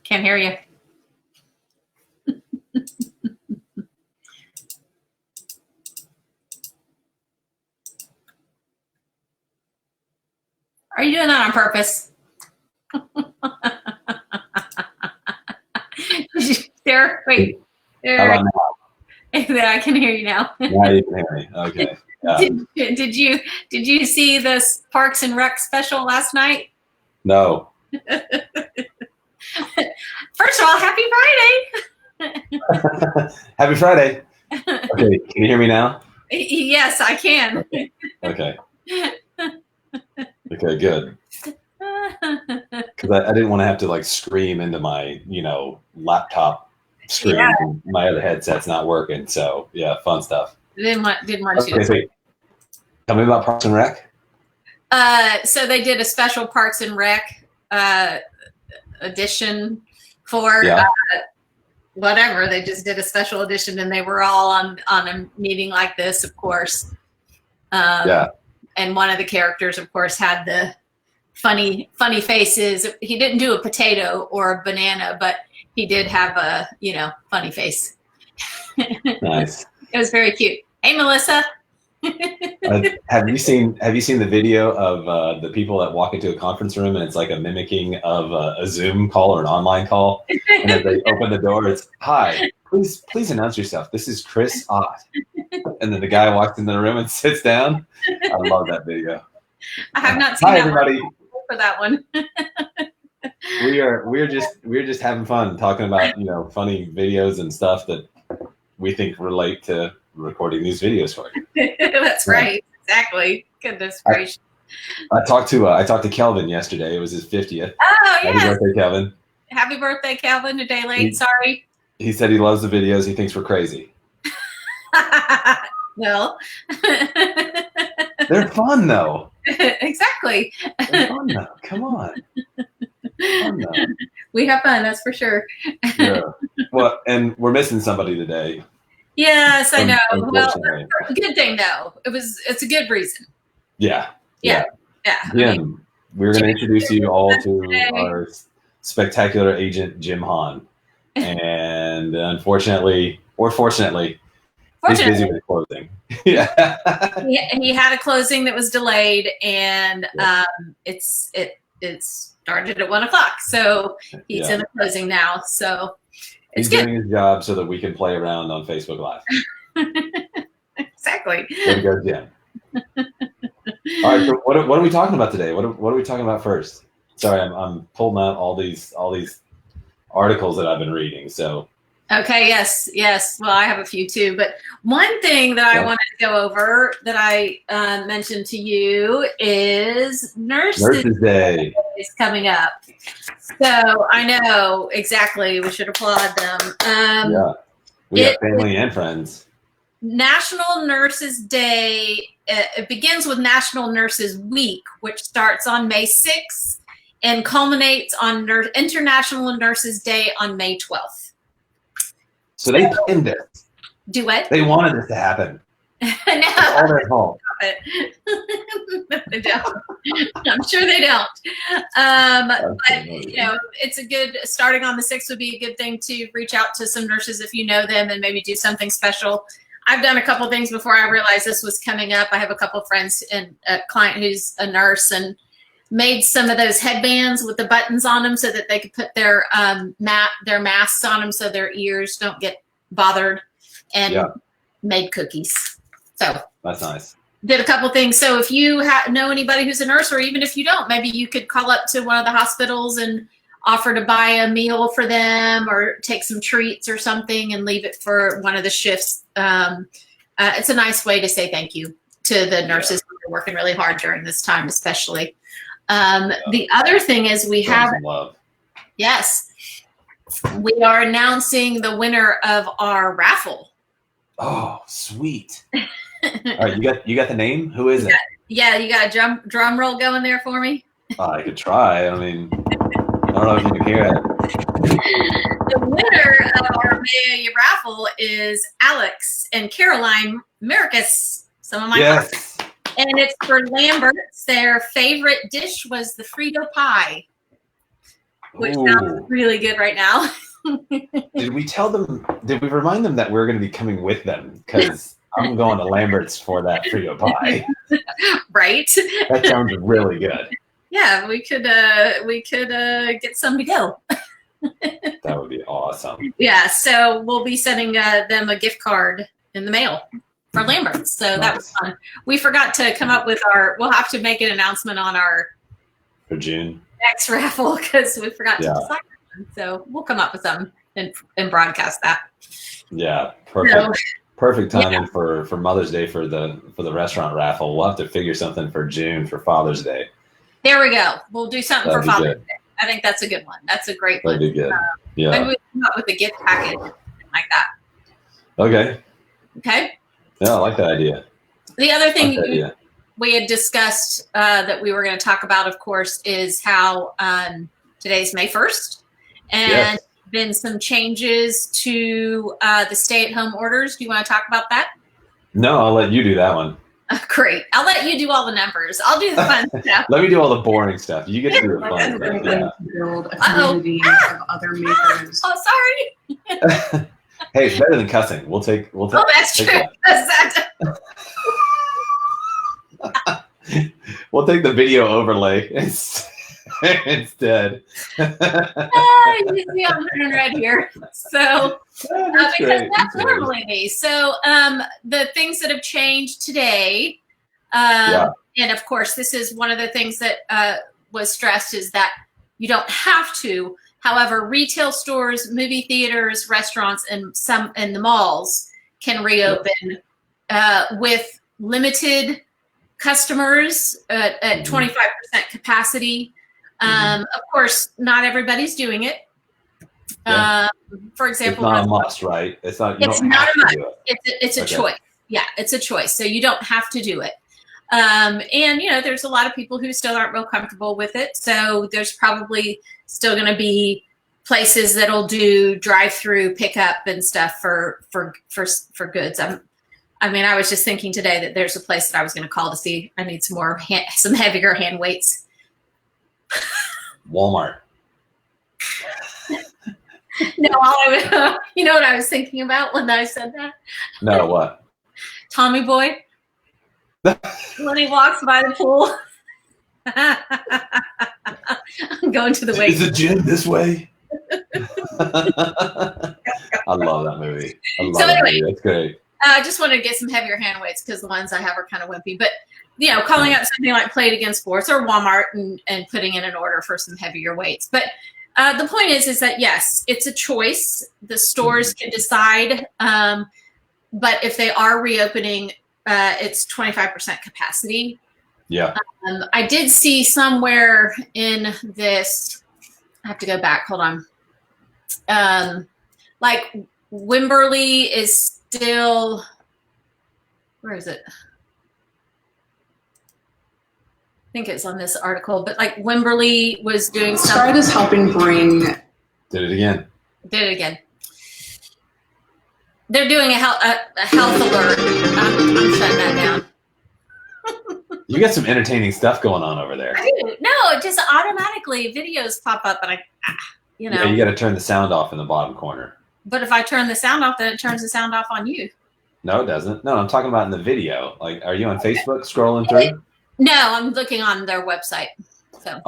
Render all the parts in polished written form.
Can't hear you. Are you doing that on purpose? There, wait. There. How about now? I can hear you now. Now you can hear me. Okay. Did you see this Parks and Rec special last night? No. First of all, happy Friday. Happy Friday. Okay, can you hear me now? Yes, I can. Okay. Okay, good. Because I didn't want to have to like scream into my, laptop screen. Yeah. My other headset's not working. So yeah, fun stuff. Didn't want you Okay, to. wait. Tell me about Parks and Rec. So they did a special Parks and Rec edition for whatever. They just did a special edition, and they were all on a meeting like this, of course. And one of the characters, of course, had the funny faces. He didn't do a potato or a banana, but he did have a funny face. Nice. It was very cute. Hey, Melissa. Have you seen the video of the people that walk into a conference room and it's like a mimicking of a Zoom call or an online call, and as they open the door, it's hi, please announce yourself. This is Chris Ott, and then the guy walks into the room and sits down. I love that video. I have not seen hi, that everybody. one for that one. We're just having fun talking about funny videos and stuff that we think relate to recording these videos for you. That's right. Exactly. Goodness gracious. I talked to Kelvin yesterday. It was his 50th. Oh, yes. Happy birthday, Kelvin. Happy birthday, Kelvin. A day late. Sorry. He said he loves the videos. He thinks we're crazy. Well. They're fun, though. Exactly. They're fun, though. Come on. Fun, though. We have fun, that's for sure. Yeah. Well, and we're missing somebody today. Yes, I know. Well, good thing though. It's a good reason. Yeah. Yeah. Jim, we're going to introduce you all to our spectacular agent, Jim Hahn. And unfortunately, or fortunately, he's busy with closing. Yeah. He had a closing that was delayed, and it started at 1:00. So he's in the closing now. So he's doing his job so that we can play around on Facebook Live. Exactly. There we go, Jim. All right. So what are we talking about today? What are we talking about first? Sorry, I'm pulling out all these articles that I've been reading. So. Okay. Yes. Well, I have a few too, but one thing that I wanted to go over that I mentioned to you is Nurses Day is coming up. So I know exactly. We should applaud them. We have family and friends. National Nurses Day. It begins with National Nurses Week, which starts on May 6th and culminates on International Nurses Day on May 12th. So they planned this. Do what? They wanted this to happen. No. It's all their fault. No, they don't. I'm sure they don't. But it's a good, starting on the 6th would be a good thing to reach out to some nurses if you know them and maybe do something special. I've done a couple things before I realized this was coming up. I have a couple friends and a client who's a nurse and made some of those headbands with the buttons on them so that they could put their masks on them so their ears don't get bothered, and made cookies. So that's nice. Did a couple things. So if you know anybody who's a nurse, or even if you don't, maybe you could call up to one of the hospitals and offer to buy a meal for them or take some treats or something and leave it for one of the shifts. It's a nice way to say thank you to the nurses who are working really hard during this time, especially. The other thing is we are announcing the winner of our raffle. Oh, sweet. All right, you got the name? Who is it? Yeah, you got a drum roll going there for me? I could try. I mean, I don't know if you can hear it. The winner of our May Raffle is Alex and Caroline Marcus. Some of my clients. And it's for Lambert's. Their favorite dish was the Frito pie. which sounds really good right now. Did we tell them? Did we remind them that we're going to be coming with them? Because I'm going to Lambert's for that Frito pie. Right. That sounds really good. Yeah, we could get some to go. That would be awesome. Yeah, so we'll be sending them a gift card in the mail for Lambert's. So that was fun. We forgot to come up with we'll have to make an announcement on our for June next raffle because we forgot to decide. So we'll come up with some and broadcast that. Yeah, perfect. Perfect timing for Mother's Day for the restaurant raffle. We'll have to figure something for June for Father's Day. There we go. We'll do something for Father's Day. I think that's a good one. That's a great one. That'd be good. Yeah. Maybe we come up with a gift package like that. Okay. Okay. Yeah, I like that idea. The other thing we had discussed that we were going to talk about, of course, is how today's May 1st. And been some changes to the stay-at-home orders. Do you want to talk about that? No, I'll let you do that one. Great. I'll let you do all the numbers. I'll do the fun stuff. Let me do all the boring stuff. You get to do the fun I'm stuff. going to build a community of other makers. Oh, sorry. Hey, it's better than cussing. We'll take. Oh, that's true. We'll take the video overlay instead. You see I'm turning red here. So because that's normally me. So the things that have changed today, and of course this is one of the things that was stressed is that you don't have to. However, retail stores, movie theaters, restaurants, and some in the malls can reopen with limited customers at 25% capacity. Of course, not everybody's doing it. For example, it's not a must, right? It's not. It's not a must. It's a choice. Yeah, it's a choice. So you don't have to do it. And there's a lot of people who still aren't real comfortable with it. So there's probably still going to be places that'll do drive-through pickup and stuff for goods. I was just thinking today that there's a place that I was going to call to see. I need some heavier hand weights. Walmart. No, you know what I was thinking about when I said that? No, what? Tommy Boy. When he walks by the pool. I'm going to the weight. Is the gym this way? I love that movie. That movie. That's great. I just wanted to get some heavier hand weights because the ones I have are kind of wimpy. But calling out something like Play It Again Sports or Walmart and putting in an order for some heavier weights. But the point is that yes, it's a choice. The stores can decide. But if they are reopening, it's 25% capacity. Yeah. I did see somewhere in this. I have to go back. Hold on. Like Wimberley is still. Where is it? I think it's on this article, but like Wimberley was doing something. Start is helping bring. Did it again. They're doing a health alert. I'm shutting that down. You got some entertaining stuff going on over there. I do. No, it just automatically videos pop up, and Yeah, you got to turn the sound off in the bottom corner. But if I turn the sound off, then it turns the sound off on you. No, it doesn't. No, I'm talking about in the video. Like, are you on Facebook scrolling through? No, I'm looking on their website. So.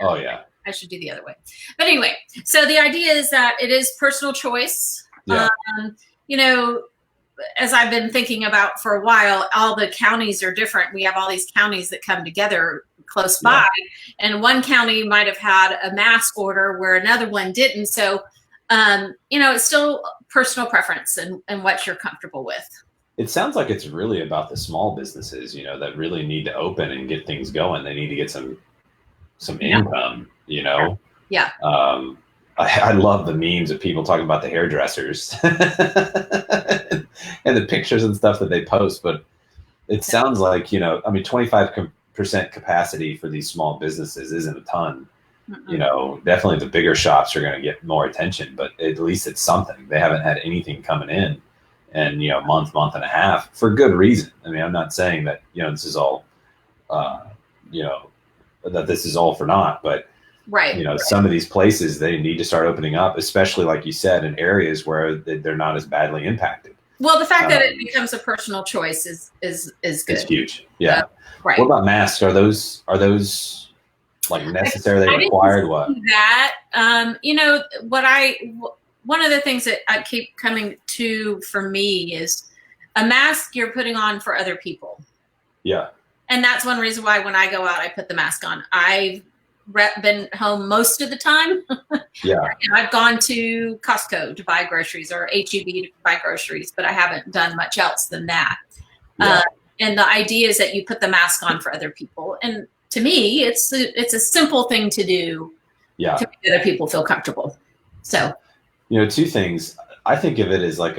Yeah. I should do the other way. But anyway, so the idea is that it is personal choice. Yeah. As I've been thinking about for a while, all the counties are different. We have all these counties that come together close by, and one county might have had a mask order where another one didn't. So, it's still personal preference and what you're comfortable with. It sounds like it's really about the small businesses, that really need to open and get things going. They need to get some income, Yeah. I love the memes of people talking about the hairdressers and the pictures and stuff that they post. But it sounds like, 25% capacity for these small businesses isn't a ton. Mm-hmm. Definitely the bigger shops are going to get more attention, but at least it's something. They haven't had anything coming in and, month and a half for good reason. I mean, I'm not saying that, this is all, that this is all for naught, but Right. You know, some of these places, they need to start opening up, especially like you said, in areas where they're not as badly impacted. Well, the fact that it becomes a personal choice is good. It's huge. Yeah. Right. What about masks? Are those like necessarily required? What? That you know, one of the things that I keep coming to for me is a mask you're putting on for other people. Yeah. And that's one reason why when I go out, I put the mask on. I've been home most of the time. Yeah. I've gone to Costco to buy groceries or H-E-B to buy groceries, but I haven't done much else than that. Yeah. And the idea is that you put the mask on for other people. And to me, it's a simple thing to do. Yeah. To make other people feel comfortable. So, you know, two things. I think of it as like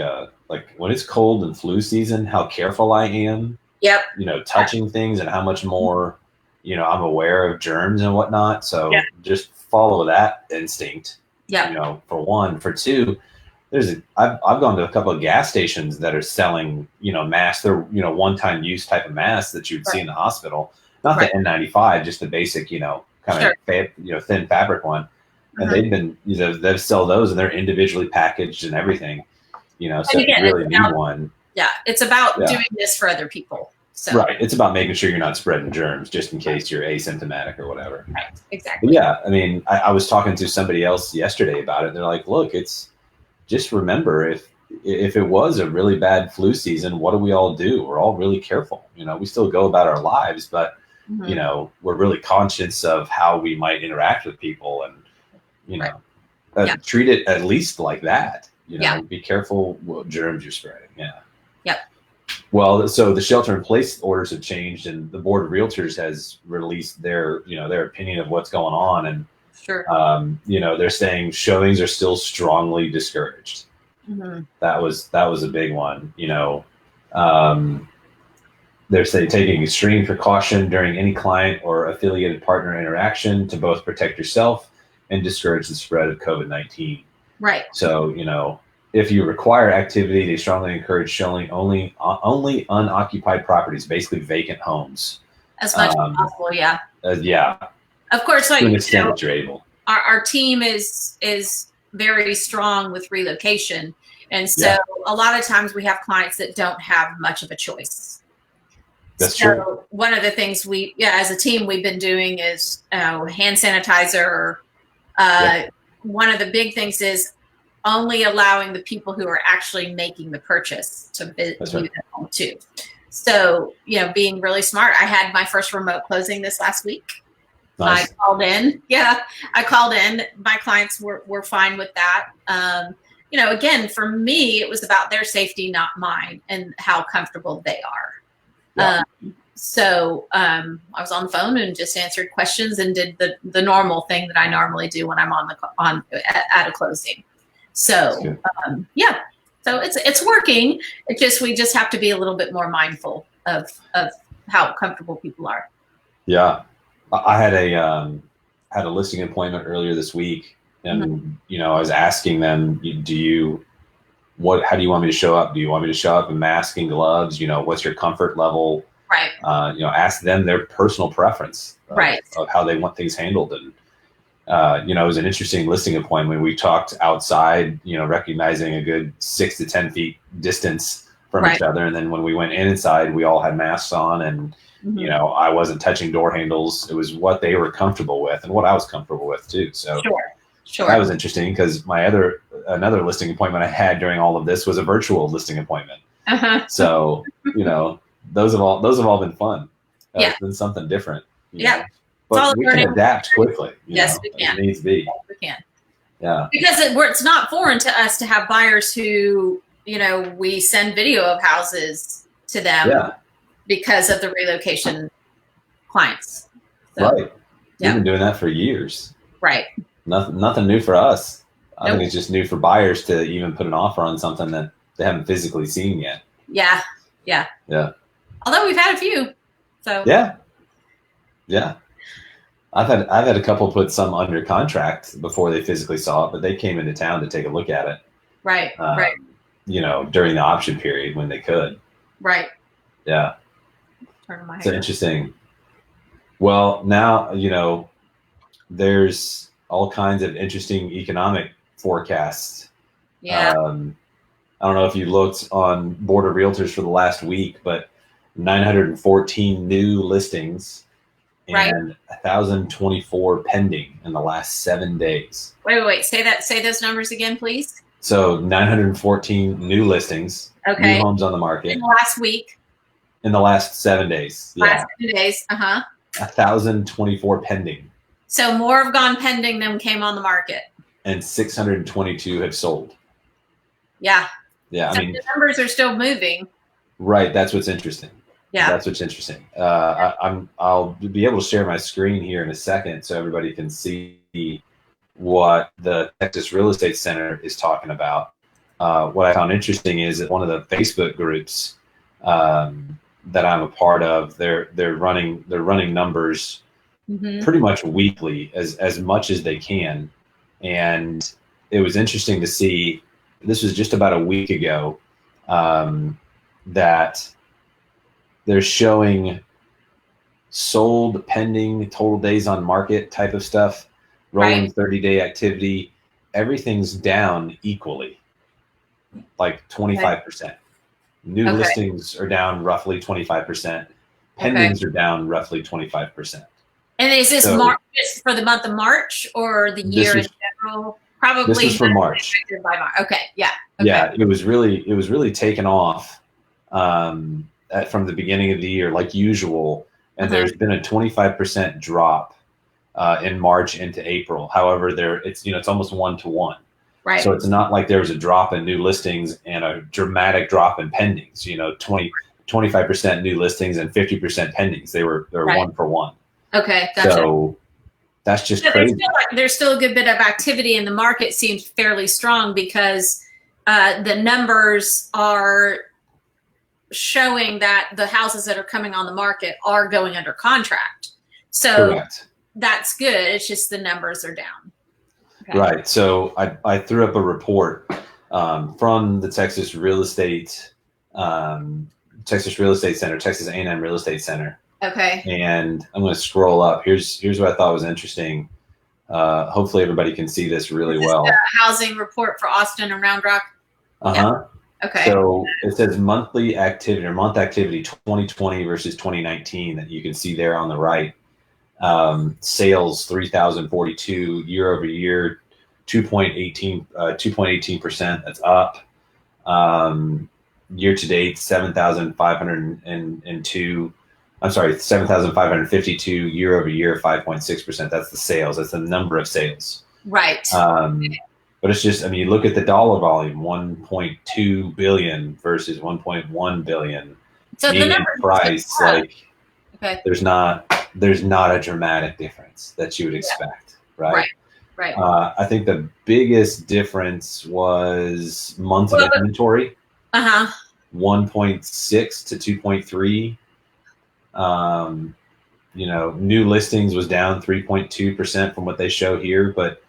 when it's cold and flu season, how careful I am. Yep. You know, touching things and how much more, you know, I'm aware of germs and whatnot. So just follow that instinct. Yeah. You know, for one. For two, I've gone to a couple of gas stations that are selling, you know, masks. They're, you know, one-time use type of masks that you'd see in the hospital. Not the N95, just the basic, you know, kind of thin fabric one. And they've been, you know, they've sell those and they're individually packaged and everything. You know, so again, if you really need one. Yeah, it's about doing this for other people. So. Right. It's about making sure you're not spreading germs just in case you're asymptomatic or whatever. Right. Exactly. But yeah. I mean, I was talking to somebody else yesterday about it. And they're like, look, it's just remember if it was a really bad flu season, what do we all do? We're all really careful. You know, we still go about our lives, but, you know, we're really conscious of how we might interact with people and, you know, treat it at least like that. You know, be careful what germs you're spreading. Yeah. Yep. Well, so the shelter-in-place orders have changed, and the Board of Realtors has released their, you know, their opinion of what's going on, and you know, they're saying showings are still strongly discouraged. That was a big one. You know, they're saying taking extreme precaution during any client or affiliated partner interaction to both protect yourself and discourage the spread of COVID-19. Right. So, you know, if you require activity, they strongly encourage showing only unoccupied properties, basically vacant homes. As much as possible, yeah. Yeah. Of course, like, to an extent that you're able. Our team is very strong with relocation. And so a lot of times we have clients that don't have much of a choice. That's true. One of the things as a team we've been doing is hand sanitizer. One of the big things is only allowing the people who are actually making the purchase to view the home too. So, you know, being really smart. I had my first remote closing this last week. Nice. I called in. Yeah, I called in. My clients were fine with that. You know, again, for me, it was about their safety, not mine, and how comfortable they are. Yeah. So I was on the phone and just answered questions and did the normal thing that I normally do when I'm at a closing. So so it's working. We just have to be a little bit more mindful of how comfortable people are. Yeah, I had a listing appointment earlier this week, and you know, I was asking them, how do you want me to show up? Do you want me to show up in mask and gloves? You know, what's your comfort level? Right. You know, ask them their personal preference of how they want things handled. And you know, it was an interesting listing appointment. We talked outside, you know, recognizing a good 6 to 10 feet distance from each other. And then when we went inside, we all had masks on, and, you know, I wasn't touching door handles. It was what they were comfortable with and what I was comfortable with too. So sure. That was interesting because another listing appointment I had during all of this was a virtual listing appointment. So, you know, those have all been fun. It's been something different. You know? But we can adapt quickly. Yes, we can. It needs to be. Yes, we can. Yeah. Because it's not foreign to us to have buyers who, you know, we send video of houses to them because of the relocation clients. So, right. We've been doing that for years. Right. Nothing new for us. I think it's just new for buyers to even put an offer on something that they haven't physically seen yet. Yeah. Yeah. Yeah. Although we've had a few. So yeah. I've had a couple put some under contract before they physically saw it, but they came into town to take a look at it. Right. You know, during the option period when they could. Right. Yeah. Turn my head. It's interesting. Well, now, you know, there's all kinds of interesting economic forecasts. Yeah. I don't know if you looked on Board of Realtors for the last week, but 914 new listings and 1,024 pending in the last 7 days. Wait. Say those numbers again, please. So 914 new listings, new homes on the market. In the last week. In the last 7 days. Last 7 days. 1,024 pending. So more have gone pending than came on the market. And 622 have sold. Yeah. Yeah. So the numbers are still moving. Right. That's what's interesting. Yeah. That's what's interesting. I'll be able to share my screen here in a second so everybody can see what the Texas Real Estate Center is talking about. What I found interesting is that one of the Facebook groups that I'm a part of, they're running numbers pretty much weekly, as much as they can. And it was interesting to see, this was just about a week ago, that they're showing sold, pending, total days on market type of stuff, rolling 30-day activity. Everything's down equally, like 25%. New listings are down roughly 25%. Pendings are down roughly 25%. And is this March for the month of March or the year in general? Probably. This is for March. Okay. Yeah. Okay. Yeah. It was really taken off from the beginning of the year, like usual. And there's been a 25% drop in March into April. However, it's almost 1-to-1. Right. So it's not like there was a drop in new listings and a dramatic drop in pendings. 25% new listings and 50% pendings. They're 1-for-1. Okay, gotcha. So that's just crazy. There's still a good bit of activity in the market. Seems fairly strong because the numbers are showing that the houses that are coming on the market are going under contract. So that's good. It's just the numbers are down. Okay. Right. So I threw up a report from the Texas Real Estate Center, Texas A&M Real Estate Center. Okay. And I'm going to scroll up. Here's what I thought was interesting. Hopefully everybody can see this really well. The housing report for Austin and Round Rock. Yeah. Okay. So it says monthly activity or month activity 2020 versus 2019 that you can see there on the right. Sales 3,042 year over year, 2.18%. That's up. Year to date 7,502. I'm sorry, 7,552 year over year, 5.6%. That's the sales. That's the number of sales. Right. But it's just, you look at the dollar volume, 1.2 billion versus 1.1 billion. So the number price, there's not a dramatic difference that you would expect, right? Right. I think the biggest difference was months of inventory. 1.6 to 2.3. New listings was down 3.2% from what they show here, but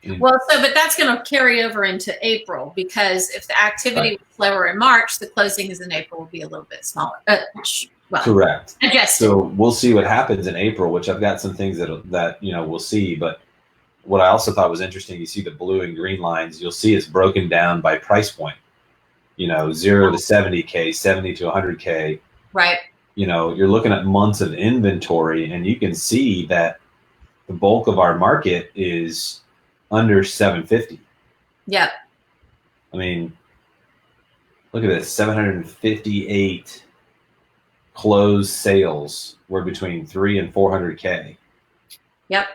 but that's going to carry over into April because if the activity was slower in March, the closings in April will be a little bit smaller. Correct. Adjusted. So we'll see what happens in April, which I've got some things that we'll see. But what I also thought was interesting, you see the blue and green lines, you'll see it's broken down by price point. 0 to 70K, 70 to 100K. Right. You're looking at months of inventory, and you can see that the bulk of our market is under 750. Yeah. Look at this, 758 closed sales were between 3 and 400K. Yep.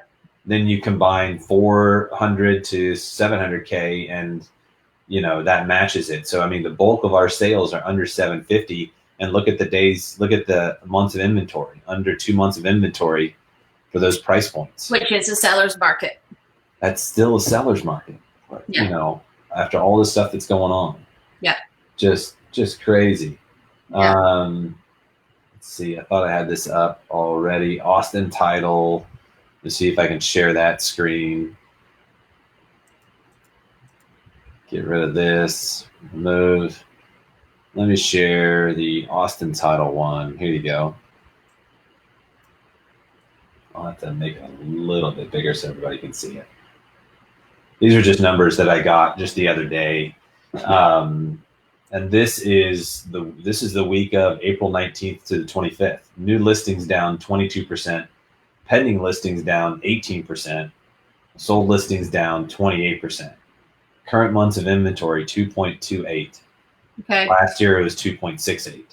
Then you combine 400 to 700K, and that matches it. So the bulk of our sales are under 750. And look at the days, look at the months of inventory, under 2 months of inventory for those price points. Which is a seller's market. That's still a seller's market, after all this stuff that's going on. Yeah. Just crazy. Yeah. Let's see, I thought I had this up already. Austin title. Let's see if I can share that screen. Get rid of this, remove. Let me share the Austin title one. Here you go. I'll have to make it a little bit bigger so everybody can see it. These are just numbers that I got just the other day. And this is the week of April 19th to the 25th. New listings down 22%, pending listings down 18%, sold listings down 28%. Current months of inventory 2.28. Okay. Last year it was 2.68.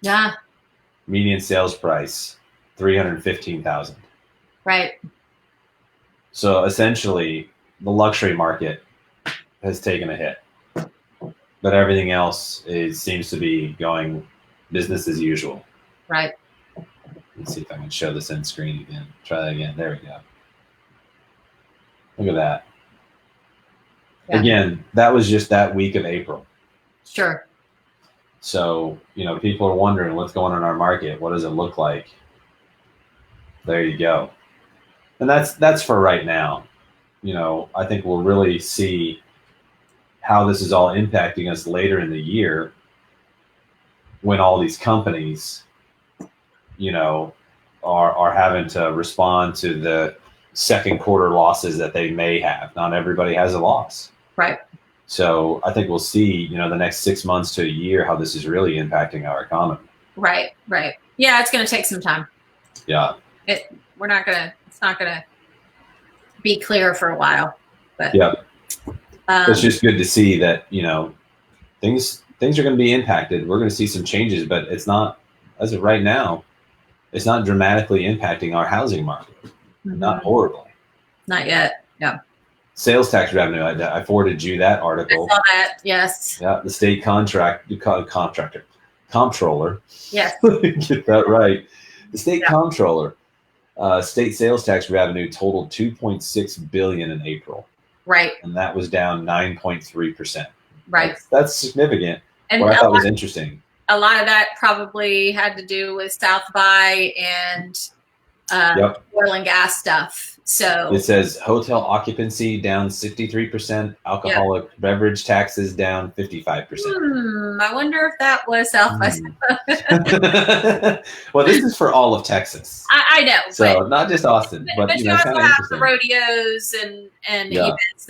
Yeah. Median sales price 315,000. Right. So essentially, the luxury market has taken a hit, but everything else seems to be going business as usual. Right. Let's see if I can show this end screen again. Try that again. There we go. Look at that. Yeah. Again, that was just that week of April. Sure. So, people are wondering what's going on in our market. What does it look like? There you go. And that's for right now. I think we'll really see how this is all impacting us later in the year when all these companies, are having to respond to the second quarter losses that they may have. Not everybody has a loss. Right. So I think we'll see, the next 6 months to a year, how this is really impacting our economy. Right. Right. Yeah. It's going to take some time. Yeah. It's not going to be clear for a while, but yeah. It's just good to see that, things are going to be impacted. We're going to see some changes, but it's not, as of right now, it's not dramatically impacting our housing market. Mm-hmm. Not horribly. Not yet. Yeah. Sales tax revenue. I forwarded you that article. I saw that. Yes. Yeah. The state comptroller. Yes. Get that right. The state comptroller. State sales tax revenue totaled $2.6 billion in April. Right. And that was down 9.3%. Right. That's significant. And what I thought was interesting. A lot of that probably had to do with South by and oil and gas stuff. So it says hotel occupancy down 63%, alcoholic beverage taxes down 55%. I wonder if that was South by Southwest. Well, this is for all of Texas. I know. So not just Austin, but you also have the rodeos and events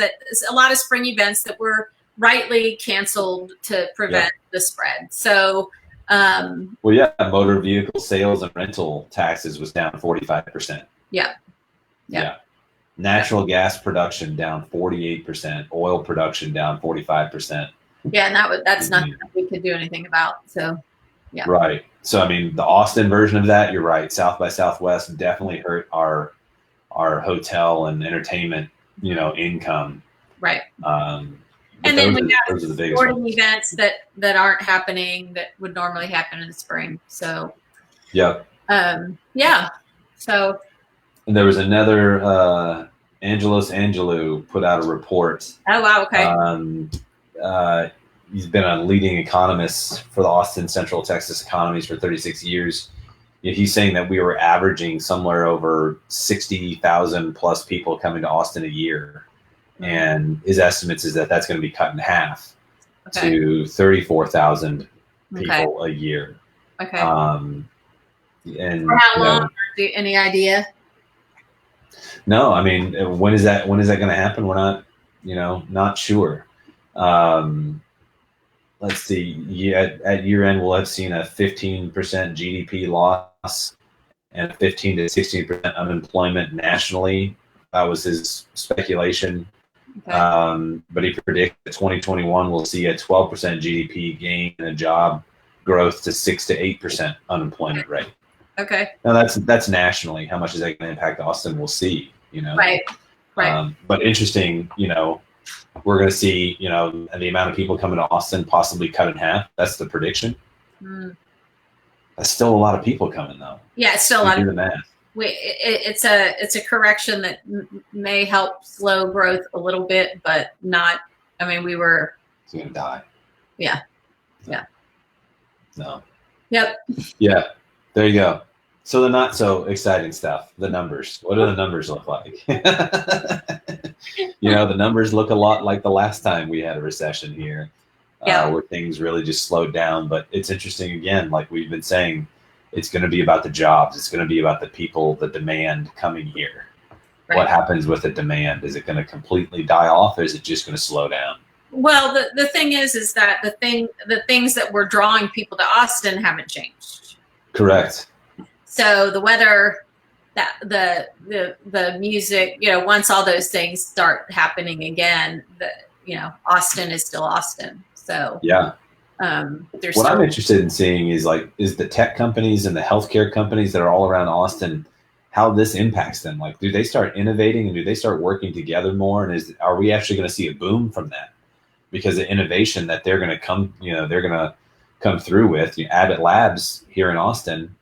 a lot of spring events that were rightly canceled to prevent the spread. So motor vehicle sales and rental taxes was down 45%. Yeah. Natural gas production down 48%, oil production down 45%. Yeah, and that's nothing that we could do anything about. So Right. So the Austin version of that, you're right. South by Southwest definitely hurt our hotel and entertainment, income. Right. And then we got sporting events that aren't happening that would normally happen in the spring. So So and there was another Angelos Angelou put out a report. Oh wow, okay. He's been a leading economist for the Austin Central Texas economies for 36 years. He's saying that we were averaging somewhere over 60,000 plus people coming to Austin a year. And his estimates is that that's going to be cut in half to 34,000 people a year. Okay. And for how long? Any idea? No, when is that going to happen? We're not, not sure. Let's see. At year end, we'll have seen a 15% GDP loss and 15 to 16% unemployment nationally. That was his speculation. Okay. But he predicted that 2021 will see a 12% GDP gain and a job growth to 6 to 8% unemployment rate. Okay. Now that's nationally. How much is that going to impact Austin? We'll see. Right. But interesting. We're going to see. The amount of people coming to Austin possibly cut in half. That's the prediction. That's still a lot of people coming though. Yeah, it's still a lot. Do the math. It's a correction that may help slow growth a little bit, but not. We were. It's going to die. Yeah. No. Yep. Yeah. There you go. So the not so exciting stuff, the numbers. What do the numbers look like? The numbers look a lot like the last time we had a recession here, where things really just slowed down. But it's interesting again, like we've been saying, it's going to be about the jobs. It's going to be about the people, the demand coming here. Right. What happens with the demand? Is it going to completely die off, or is it just going to slow down? Well, the thing is that the things that were drawing people to Austin haven't changed. Correct. So the weather, the music, once all those things start happening again, Austin is still Austin. So yeah. There's what I'm interested in seeing is the tech companies and the healthcare companies that are all around Austin, how this impacts them. Like, do they start innovating and do they start working together more? And are we actually going to see a boom from that? Because the innovation that they're going to come through with. Abbott Labs here in Austin,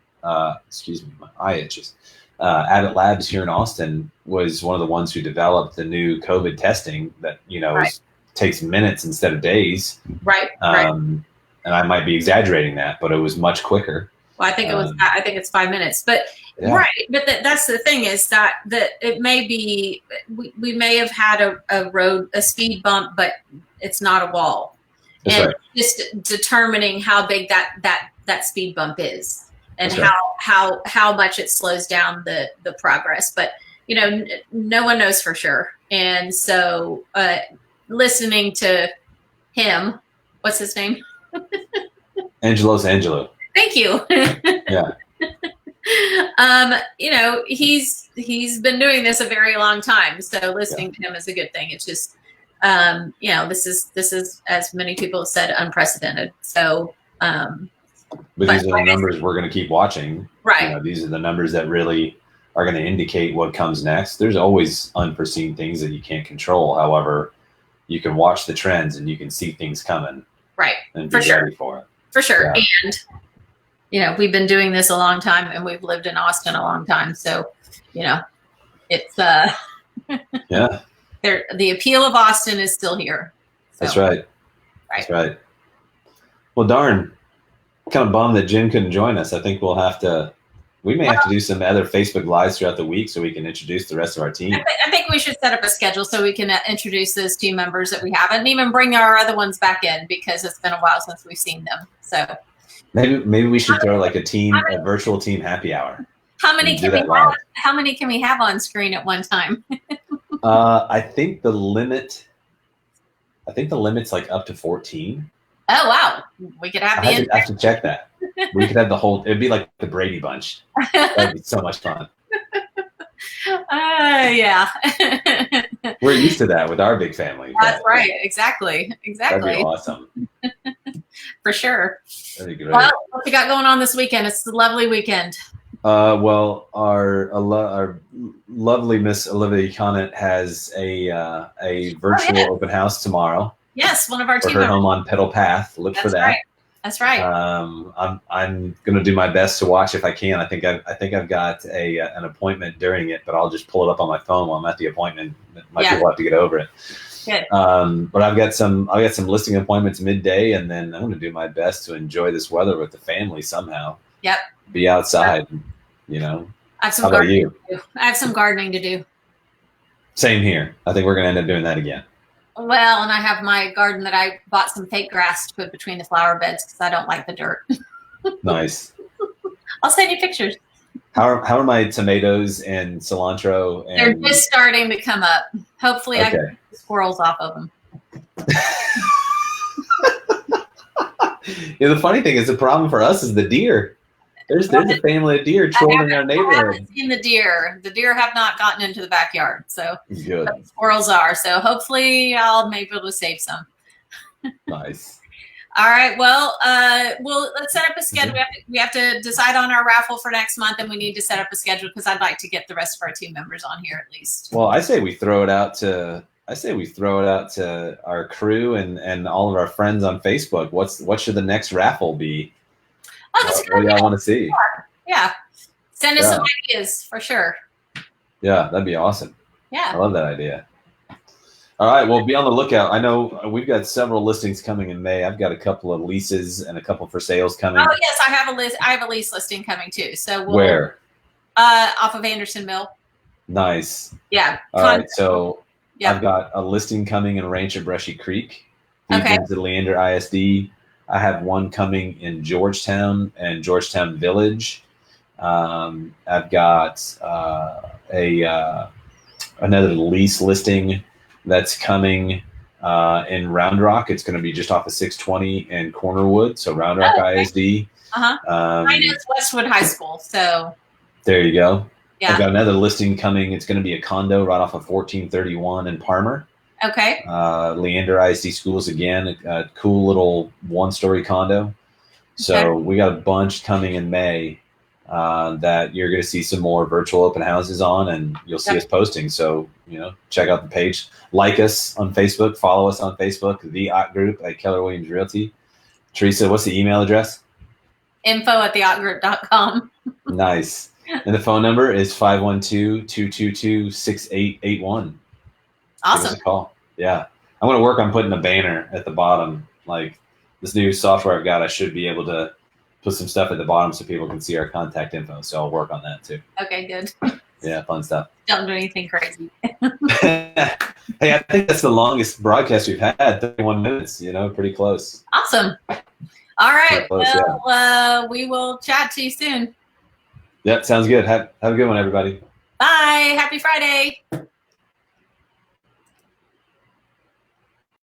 excuse me, my eye itches. Abbott Labs here in Austin was one of the ones who developed the new COVID testing that, right. takes minutes instead of days. Right. And I might be exaggerating that, but it was much quicker. Well, I think I think it's 5 minutes, but yeah. Right. But that's the thing is that it may be, we may have had a speed bump, but it's not a wall. That's and right. Just determining how big that speed bump is and That's right. how much it slows down the progress. But, no one knows for sure. And so listening to him, what's his name? Angelo. Thank you. Yeah. He's been doing this a very long time. So listening to him is a good thing. It's just, this is, as many people have said, unprecedented. So, but these are the numbers we're going to keep watching. Right. These are the numbers that really are going to indicate what comes next. There's always unforeseen things that you can't control. However, you can watch the trends and you can see things coming. Right. And be ready for it. For sure. Yeah. And, we've been doing this a long time and we've lived in Austin a long time. So, it's, yeah. The appeal of Austin is still here. So. That's right. That's right. Well, darn, kind of bummed that Jim couldn't join us. I think we may have to do some other Facebook Lives throughout the week so we can introduce the rest of our team. I think we should set up a schedule so we can introduce those team members that we have and even bring our other ones back in because it's been a while since we've seen them. So maybe we should throw like a virtual team happy hour. How many can we have on screen at one time? I think the limit's like up to 14. Oh wow, we could have I have to check that. We could have the whole. It'd be like the Brady Bunch. That'd be so much fun. Yeah. We're used to that with our big family. That's right. Exactly. That'd be awesome. For sure. That'd be great. Well, what we got going on this weekend? It's a lovely weekend. Well, our lovely Miss Olivia Conant has a virtual open house tomorrow. Yes, one of our for team her members. home on Petal Path. Look for that. Right. That's right. I'm going to do my best to watch if I can. I think I've got an appointment during it, but I'll just pull it up on my phone while I'm at the appointment. My people have to get over it. Good. But I've got some listing appointments midday, and then I'm going to do my best to enjoy this weather with the family somehow. Yep. Be outside, I have some How about gardening you? to do. I have some gardening to do. Same here. I think we're going to end up doing that again. Well, and I have my garden that I bought some fake grass to put between the flower beds because I don't like the dirt. Nice. I'll send you pictures. How are my tomatoes and cilantro? And... They're just starting to come up. Hopefully I can get the squirrels off of them. The funny thing is the problem for us is the deer. There's a family of deer trolling our neighborhood. I haven't seen the deer. The deer have not gotten into the backyard. So good. The squirrels are. So hopefully I'll be able to save some. Nice. All right. Well, let's set up a schedule. We have to decide on our raffle for next month, and we need to set up a schedule because I'd like to get the rest of our team members on here at least. Well, I say we throw it out to our crew and all of our friends on Facebook. What should the next raffle be? Oh, that's what do y'all want to see? Yeah. Send us some ideas for sure. Yeah, that'd be awesome. Yeah. I love that idea. All right, well, be on the lookout. I know we've got several listings coming in May. I've got a couple of leases and a couple for sales coming. Oh yes, I have a list. I have a lease listing coming too. So where? Off of Anderson Mill. Nice. Yeah. All right, so I've got a listing coming in Rancho Brushy Creek. Feeds into Leander ISD. I have one coming in Georgetown and Georgetown Village. I've got another lease listing that's coming in Round Rock. It's going to be just off of 620 and Cornerwood, so Round Rock ISD. Mine is Westwood High School, so there you go. yeah. I've got another listing coming. It's going to be a condo right off of 1431 in Parmer. Okay. Leander ISD Schools again, a cool little one-story condo. So we got a bunch coming in May that you're going to see some more virtual open houses on, and you'll see us posting. So, check out the page. Like us on Facebook. Follow us on Facebook, the OT Group at Keller Williams Realty. Teresa, what's the email address? info@theotgroup.com. Nice. And the phone number is 512-222-6881. Awesome. Give us a call. Yeah. I'm going to work on putting a banner at the bottom. Like this new software I've got, I should be able to put some stuff at the bottom so people can see our contact info. So I'll work on that too. Okay, good. Yeah, fun stuff. Don't do anything crazy. Hey, I think that's the longest broadcast we've had, 31 minutes, pretty close. Awesome. All right. Close, We will chat to you soon. Yep, sounds good. Have a good one, everybody. Bye. Happy Friday.